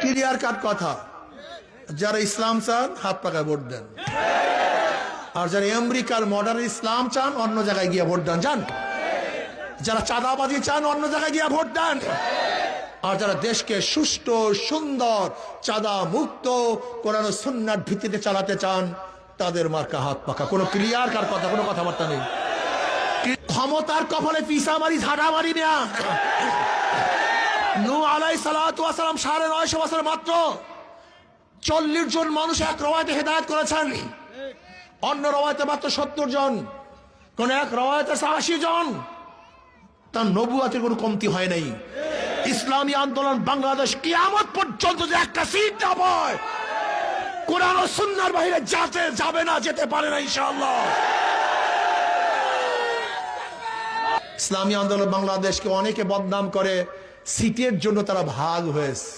Clear cut কথা, যারা ইসলাম চান হাত পাকায় ভোট দেন, আর যারা আমেরিকার মডার্ন ইসলাম চান অন্য জায়গায় গিয়ে ভোট দেন। যান, যারা চাঁদাবাজি চান অন্য জায়গায় গিয়ে ভোট দেন, আর যারা দেশকে সুষ্ঠু সুন্দর চাঁদা মুক্ত কোরআন ও সুন্নাহর ভিত্তিতে চালাতে চান তাদের মার্কা হাত পাকা। কোনো ক্লিয়ার কার কথা, কোনো কথাবার্তা নেই। ক্ষমতার কপালে পিসা মারি ঝাড়া মারি না। নূহ আলাইহিস সালাতু ওয়াস সালাম 950 বছর মাত্র 40 জন মানুষ এক রওয়ায়াতে হেদায়েত করেছেন, অন্য রওয়ায়াতে মাত্র 70 জন, কোন এক রওয়ায়াতে 80 জন। তার নবুয়তের কোনো কমতি হয় নাই। ইসলামী আন্দোলন বাংলাদেশ কিয়ামত পর্যন্ত যে একটা সিট না পায়, কোরআন ও সুন্নাহর বাইরে যাবে না, যেতে পারে না ইনশাআল্লাহ। ইসলামী আন্দোলন বাংলাদেশকে অনেকে বদনাম করে সিটের জন্য তারা ভাগ হয়েছে।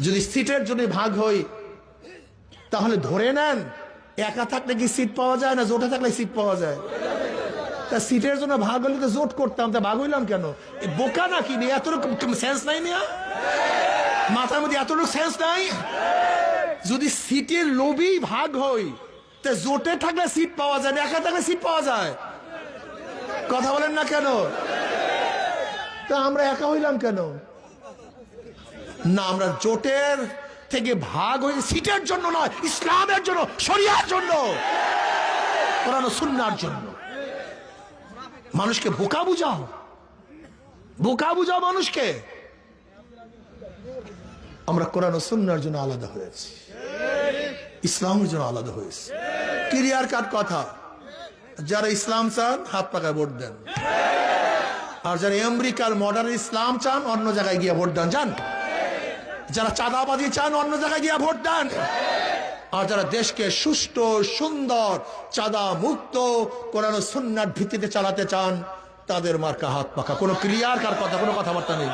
যদি সিটের জন্য ভাগ হই তাহলে ধরে নেন একা থাকলে কি সিট পাওয়া যায় না জোটে থাকলে সিট পাওয়া যায়? তা সিটের জন্য ভাগ হলে তো জোট করতাম, তা ভাগ হইলাম কেন? বোকা নাকি? এতটুকু সেন্স নাই মিয়া, মাথার মধ্যে এতটুকু সেন্স নাই? যদি সিটের লোভেই ভাগ হই তা জোটে থাকলে সিট পাওয়া যায় না, একা থাকলে সিট পাওয়া যায়? কথা বলেন না কেন? তা আমরা একা হইলাম কেন? না, আমরা জোটের থেকে ভাগ হয়েছে সিটের জন্য নয়, ইসলামের জন্য, শরিয়ার জন্য, কোরআন ও সুন্নাহর জন্য। মানুষকে বোকা বুঝাও, বোকা বুঝাও মানুষকে। আমরা কোরআন ও সুন্নাহর জন্য আলাদা হয়েছি, ইসলামের জন্য আলাদা হয়েছি। ক্লিয়ার কাট কথা, যারা ইসলাম চান হাত পাকায় ভোট দেন, আর যারা আমেরিকার মডার্ন ইসলাম চান অন্য জায়গায় গিয়ে ভোট দেন। যান, যারা চাঁদাবাজি চান অন্য জায়গায় গিয়ে ভোট দেন, আর যারা দেশকে সুষ্ঠু সুন্দর চাঁদা মুক্ত কোরআন ও সুন্নাহর ভিত্তিতে চালাতে চান তাদের মার্কা হাত পাকা। কোনো ক্লিয়ার কার কথা, কোনো কথাবার্তা নেই।